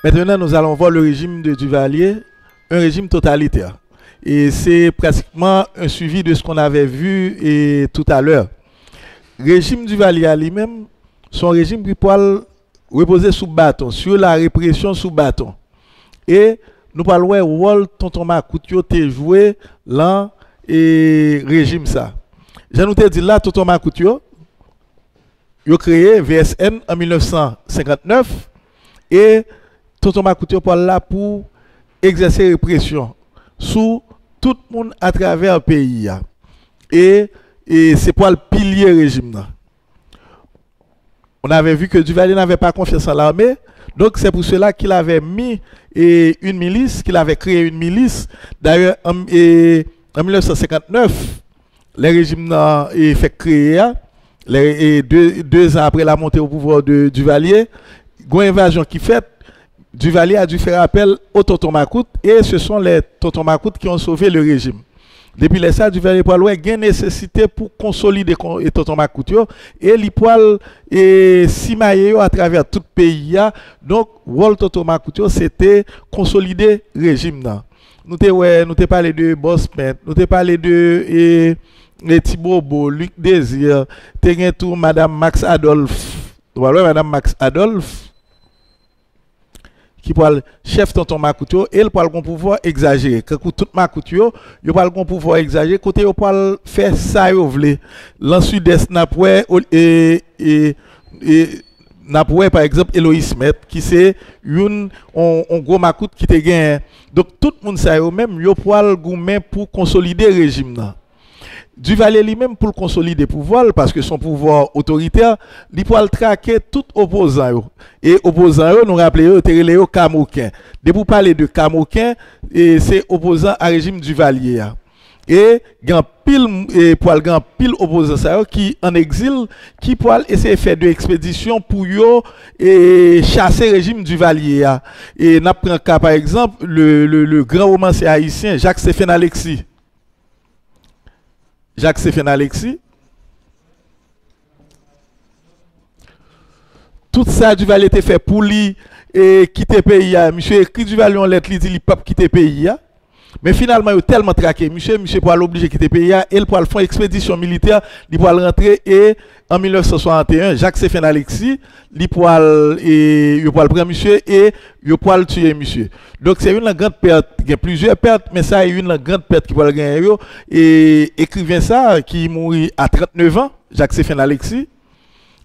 Maintenant, nous allons voir le régime de Duvalier, un régime totalitaire. Et c'est pratiquement un suivi de ce qu'on avait vu tout à l'heure. Le régime Duvalier lui-même, son régime qui peut reposer sous bâton, sur la répression sous bâton. Et nous parlons du rôle tonton Makoutio a joué dans le régime ça. Je nous ai dit là, tonton Makoutio, il a créé VSN en 1959 et tonton Makoutio parle là pour exercer répression sur tout le monde à travers le pays. Et c'est pour le pilier régime là. On avait vu que Duvalier n'avait pas confiance en l'armée, donc c'est pour cela qu'il avait mis une milice, qu'il avait créé une milice. D'ailleurs, en 1959, le régime a fait créer, deux ans après la montée au pouvoir de Duvalier, une invasion qui fait, Duvalier a dû faire appel aux tonton Makout, et ce sont les tonton Makout qui ont sauvé le régime. Depuis les ça, Duvalier poil ouais gain nécessité pour consolider tonton Makoutio et li poil et simayer à travers tout le pays. Donc rôle tonton Makoutio c'était consolider régime là. Nous t'ai parlé de Bospen, nous t'ai parlé de Thibaut, Luc Désir, t'ai tout madame Max Adolphe. Voilà madame Max Adolphe qui parle chef tonton Makoutio et il parle qu'on pouvoir exagérer que tout Makoutio il parle qu'on pouvoir exagérer côté il parle faire ça yo vle l'en sud-est napoué et napoué par exemple Eloïs Met qui c'est un gros Makout qui te gagne donc tout le monde ça yo même yo parle goumen pour consolider régime là. Duvalier lui-même pour le consolider pouvoir parce que son pouvoir autoritaire, il peut traquer tout opposant. Et opposant, nous rappelons, c'est Camouquin. De pour parler de Camouquin, c'est opposant à régime Duvalier. Et grand pile opposant qui en exil, qui peut essayer de faire de expédition pour chasser régime Duvalier. Et nous prenons cas par exemple le grand romancier haïtien Jacques-Stéphane Alexis. Jacques-Stéphane Alexis. Tout ça, Duvalier était fait pour lui et quitter le pays. Monsieur écrit Duvalier en lettre, il dit qu'il ne peut pas quitter le pays. Mais finalement, il a tellement traqué. Monsieur pour l'obliger de quitter le pays et il pour faire une expédition militaire, il pour rentrer et en 1961, Jacques-Stéphane Alexis, il pour le prendre monsieur et il pour le tuer monsieur. Donc c'est une grande perte, il y a plusieurs pertes, mais ça est une grande perte qui peut le gagner. Et écrivain ça, qui mourit à 39 ans, Jacques-Stéphane Alexis,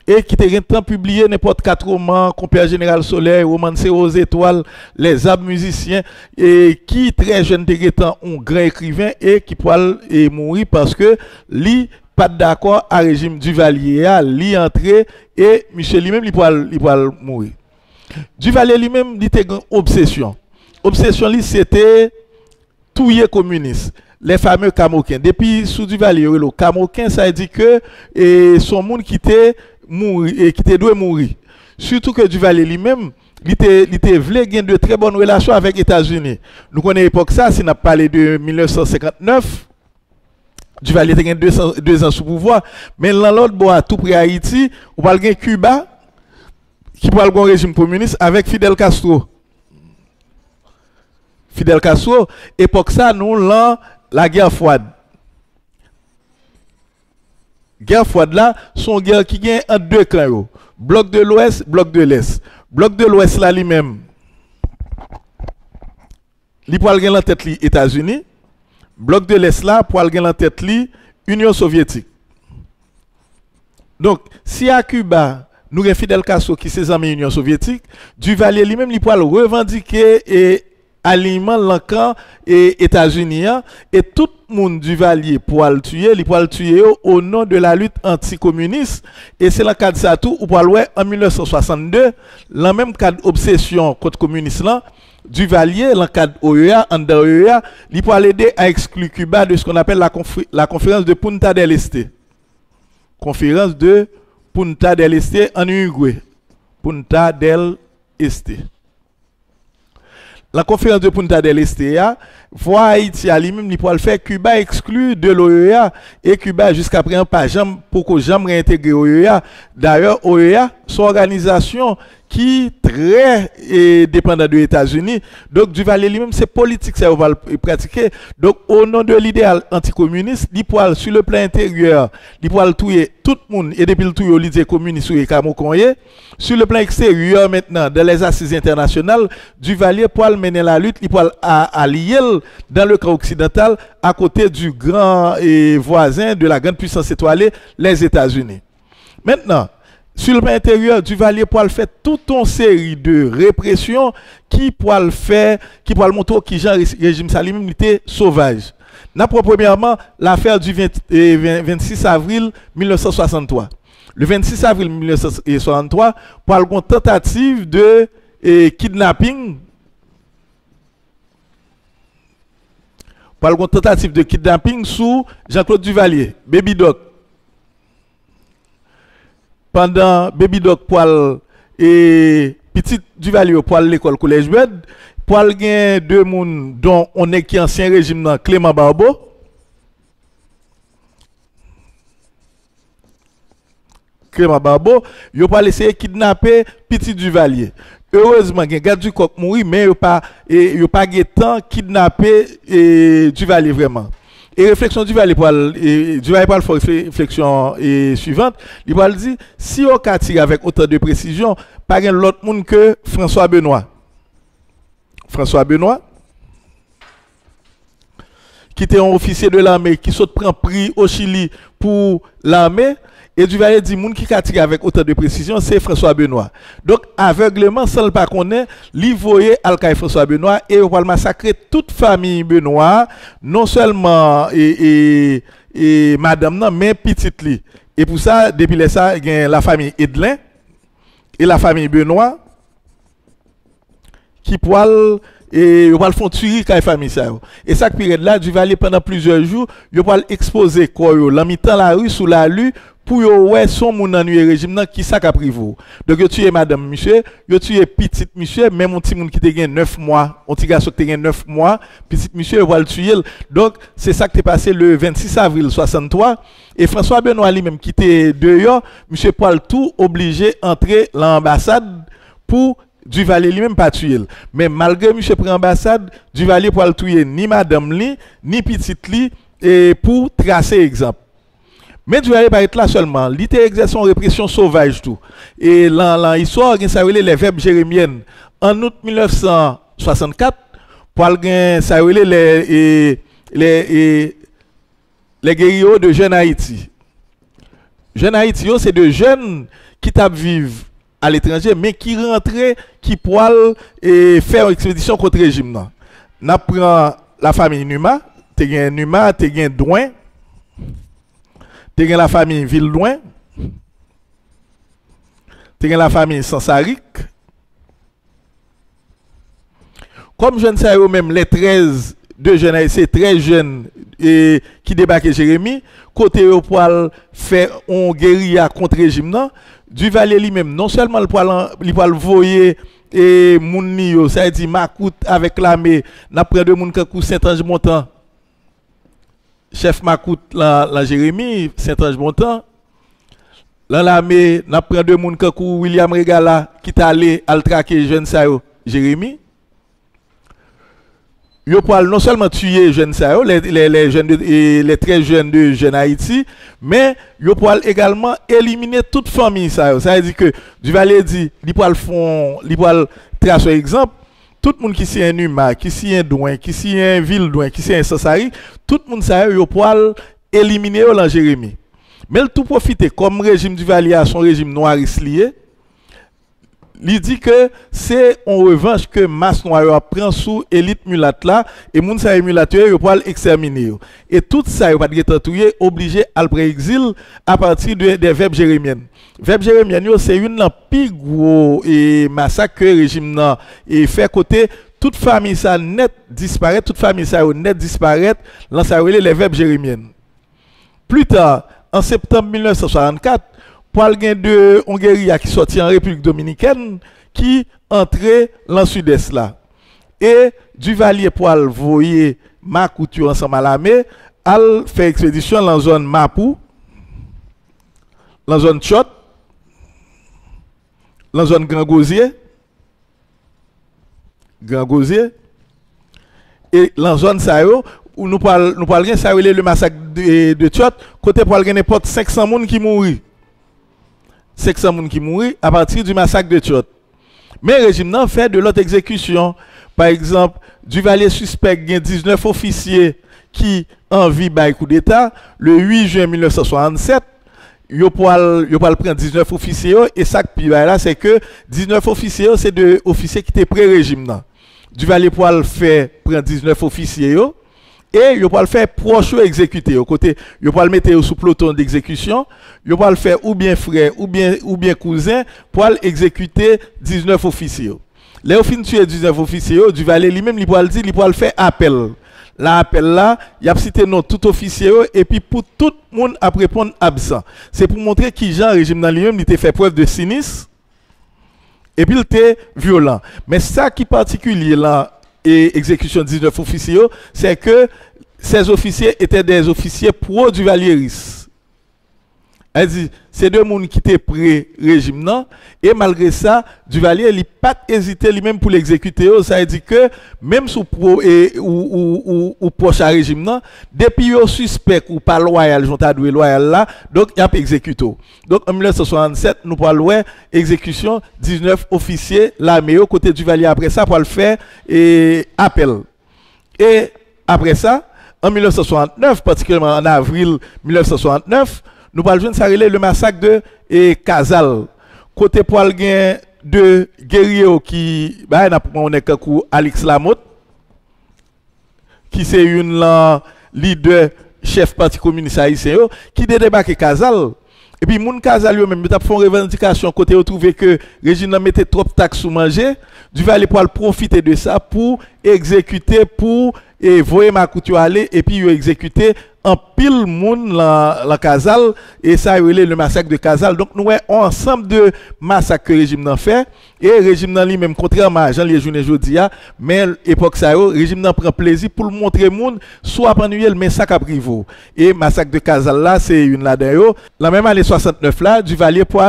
et qui a publié n'importe 4 romans, Compère Général Soleil, Romancé aux étoiles, Les arbres musiciens, et qui très jeune était un grand écrivain et qui peut mourir parce que lui pas d'accord à régime Duvalier, lui entrer et Michel lui-même il peut mourir. Duvalier lui-même il était une obsession. Obsession lui c'était touiller communiste. Les fameux Camouquins. Depuis sous Duvalier, le Camouquin ça dit que son monde qui était mourir et qui était doit mourir. Surtout que Duvalier lui-même il était voulu gagner de très bonnes relations avec les États-Unis. Nous connaissons l'époque ça, si on a parlé de 1959. Duvalier a gagné 2 ans sous pouvoir, mais dans l'autre bout à tout près Haïti, on parle de Cuba qui parle d'un régime communiste avec Fidel Castro. Fidel Castro, époque ça, nous la guerre froide. Guerre froide là, son guerre qui gagne en 2 clans. Bloc de l'Ouest, bloc de l'Est. Bloc de l'Ouest là lui-même, il peut gagner en tête les États-Unis. Bloc de l'Est là, pour aller en tête li, Union soviétique. Donc, si à Cuba, nous avons Fidel Castro qui s'est amis Union soviétique, Duvalier lui-même, il peut revendiquer et alignement l'encan et États-Unis et tout le monde Duvalier pour le tuer, il peut le tuer au nom de la lutte anticommuniste et c'est le cas de ça tout, ou pour le en 1962, le même cas d'obsession contre communiste là. Duvalier, dans le cadre OEA, en OEA, il peut aider à exclure Cuba de ce qu'on appelle la conférence de Punta del Este. Conférence de Punta del Este en Uruguay. Punta del Este. La conférence de Punta del Este, voit Haïti à lui-même, il peut le faire. Cuba exclu de l'OEA et Cuba jusqu'à présent pas jamais pour que jamais réintégrer OEA. D'ailleurs, OEA son organisation qui très dépendant des États-Unis. Donc Duvalier lui-même c'est politique ça va le pratiquer. Donc au nom de l'idéal anticommuniste, il peut sur le plan intérieur, il peut tuer tout le monde et depuis le tout l'idée communiste ou Kamokonye. Sur le plan extérieur maintenant dans les assises internationales, Duvalier peut mener la lutte, il peut allier dans le camp occidental à côté du grand voisin de la grande puissance étoilée, les États-Unis. Maintenant, sur le plan intérieur, Duvalier peut faire toute une série de répressions qui peut le faire, qui peut le montrer qui genre régime Salim était sauvage. Premièrement, l'affaire du 26 avril 1963. Le 26 avril 1963, pour une tentative de kidnapping. Pour une tentative de kidnapping sous Jean-Claude Duvalier, Baby Doc. Pendant Baby Doc poil et petit Duvalier pour l'école collège Bed, pour gagner deux moun dont on est qui ancien régime dans Clément Barbeau. Clément Barbeau, yo pas essayer kidnapper petit Duvalier. Heureusement, il y a gars du coq mouri mais yo pas temps kidnapper Duvalier vraiment. Et réflexion Duvalier pour faire réflexion suivante, il va dire si on tire avec autant de précision, pas rien l'autre monde que François Benoît. François Benoît qui était un officier de l'armée qui saute prend prix au Chili pour l'armée. Et Duvalier dit, moun qui a tiré avec autant de précision, c'est François Benoît. Donc, aveuglement, sans le pas connaître, li voye Alcaï François Benoît et on va massacrer toute famille Benoît, non seulement madame, non, mais petite li. Et pour ça, depuis ça, il y a la famille Edlin et la famille Benoît qui poil et on va le faire tuer quand famille ça. Et ça période là, Duvalier pendant plusieurs jours, il va exposer quoi yo, l'amitant la rue sous la rue pour yo ouais son moun nan régime qui ça qu'a pris vous. Donc yo tué madame monsieur, yo tué petite monsieur, même un petit moun qui te gagne 9 mois, un petit garçon qui te gagne 9 mois, petite monsieur va le tuer. Donc c'est ça qui est passé le 26 avril 63 et François Benoît lui-même qui était dehors, monsieur Paul tout obligé entrer l'ambassade pour Duvalier lui-même pas tuer. Mais malgré monsieur prend ambassade, Duvalier pour le tuer ni madame li, ni petite li et pour tracer exemple. Mais Duvalier pas être là seulement, il était exercé une répression sauvage tout. Et dans l'histoire, ça les verbes jérémiennes. En août 1964, pour ça les guerriers de Jeune Haïti. Jeune Haïti, c'est de jeunes qui vivent à l'étranger, mais qui rentraient, qui pourraient faire une expédition contre le régime. Nous prenons la famille Numa, tu as Numa, tu as Douin, tu as la famille Villedouin, tu as la famille Sansaric. Comme je ne sais pas, même les 13 de jeunes, c'est très jeunes qui débarquent Jérémie, côté au poil faire une guérilla contre le régime. Duvalier lui-même, non seulement le poil voyer et Mounio, ça dit Makout avec l'armée, n'après de moun kakou Saint-Ange-Montant, chef Makout la Jérémie, Saint-Ange-Montant, dans l'armée, n'après de moun kakou William Regala, qui est allé à traquer jeune Sayo, Jérémie. Yo poil non seulement tuer jeunes Sayo, les jeunes les très jeunes de Jeune Haïti, mais yo poil également éliminer toute famille Sayo. Ça veut dire que Duvalier dit, li poil tracer exemple, tout le monde qui est un Numa, qui est un Douin, qui est un Villedouin, qui est un Sansari, tout le monde Sayo yo poil éliminer dans Jérémie. Mais le tout profiter comme régime Duvalier à son régime noiriste lié. Il dit que c'est en revanche que masse noire prend sous élite mulâtre là et moun sa mulâtre yo pour exterminer. Et tout ça yo pas de obligé à le exil à partir des verbes jérémiennes. Verbes jérémiennes c'est une plus gros et massacre que régime nan et fait côté toute famille ça net disparaît, toute famille ça net disparaît dans ça les verbes jérémiennes. Plus tard en septembre 1964 pour de Hongrie qui sorti en République dominicaine qui entrait dans le sud-est là. Et Duvalier pour voyer Makoutu ensemble à l'armée, al fait expédition dans la zone Mapou, dans la zone Tchot, dans la zone Grand Gosier. Grand Gosier. Et dans la zone Sayo, où nous parlons le massacre de Tchot, côté pour aller n'importe 500 personnes qui mourent. 500 personnes qui mourent à partir du massacre de Tchot. Mais le régime n'a fait de l'autre exécution. Par exemple, Duvalier suspect il y a 19 officiers qui en vie par coup d'État. Le 8 juin 1967, il a prendre 19 officiers et ça qui là c'est que 19 officiers c'est de officiers qui étaient pré-régime. Duvalier pour le faire prendre 19 officiers et il va le faire proche exécuter au côté il va le mettre sous peloton d'exécution, il va le faire ou bien frère ou bien cousin pour exécuter 19 officiers. Les fin tuer 19 officiers, Duvalier lui-même il va le dire, il va le faire appel. L'appel là, il a cité non tout officier et puis pour tout le monde à répondre absent. C'est pour montrer qu'il Jean régime dans lui-même il était fait preuve de cynisme et puis il était violent. Mais ça qui est particulier là et exécution de 19 officiers, c'est que ces officiers étaient des officiers pro-duvalieristes. Elle dit, c'est deux personnes qui étaient pré-régime, non? Et malgré ça, Duvalier, il n'a pas hésité lui-même pour l'exécuter. Ça veut dire que même sous pro ou proche à régime, non? Depuis au suspect ou pas loyal, j'en ai loyal là, donc il a exécuté. Donc en 1967, nous parlons exécution 19 officiers l'armée au côté Duvalier. Après ça, pour le faire et appel. Et après ça, en 1969, particulièrement en avril 1969, nous parlons de le massacre de Casal. Côté pour le de guerriers qui, on est Alix Lamotte, qui c'est une leader chef parti communiste haïtien, qui débarqué Casal. Et puis, moun Casal yo même, ils font revendication côté où trouvé que le régime mettait trop de taxes sous manger, Duvalier pour profiter de ça pour exécuter, pour voyer ma couture aller, et puis exécuter en pile moun la Casal, et ça le massacre de Casal. Donc, nous avons ensemble de massacres que le régime n'a fait, et le régime n'a lui même, contrairement à Jean les journées aujourd'hui, mais l'époque ça, le régime n'a prend plaisir pour le montrer moun, soit pas annuel, mais ça qu'a privé. Et massacre de Casal là, c'est une là d'ailleurs. La même année 69 là, Duvalier pour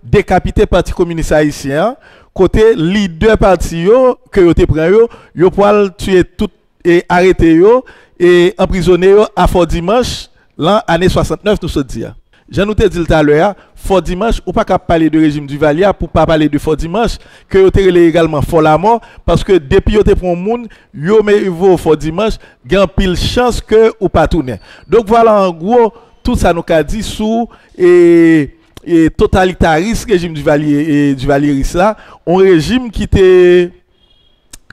décapiter parti communiste haïtien, côté leader parti yo, que yo te prend yo pour tuer tout et arrêter yo, et emprisonné à Fort Dimanche, l'an année 69, nous se dit. Je nous ai dit tout à l'heure, Fort Dimanche, ou pas qu'à parler de régime Duvalier pour pas parler de Fort Dimanche, que vous avez également Fort la mort, parce que depuis que vous avez monde, vous avez Fort Dimanche, il y a pile chance que ou pas tourner. Donc voilà en gros, tout ça nous a dit sous et totalitariste régime Duvalier et Duvalieris là, un régime qui était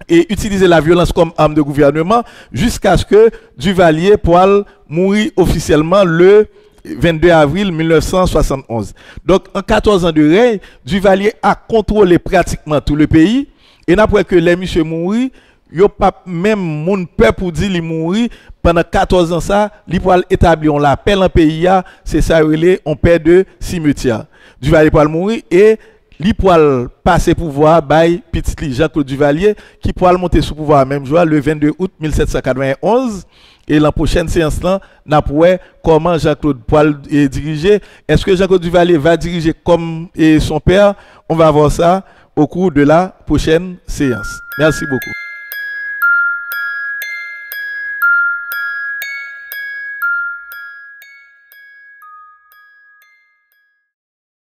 et utiliser la violence comme arme de gouvernement jusqu'à ce que Duvalier puisse mourir officiellement le 22 avril 1971. Donc, en 14 ans de règne, Duvalier a contrôlé pratiquement tout le pays. Et après que les monsieur mourir, il n'y a pas même mon peuple pour dire qu'il mourir pendant 14 ans ça, il peut établir la paix dans le pays, c'est ça on perd de cimetière. Duvalier peut mourir et li poil passer pouvoir by petit Jean-Claude Duvalier qui pourra monter sous pouvoir même jour le 22 août 1791 et la prochaine séance là n'a pour comment Jean-Claude pourra diriger. Est-ce que Jean-Claude Duvalier va diriger comme son père? On va voir ça au cours de la prochaine séance. Merci beaucoup.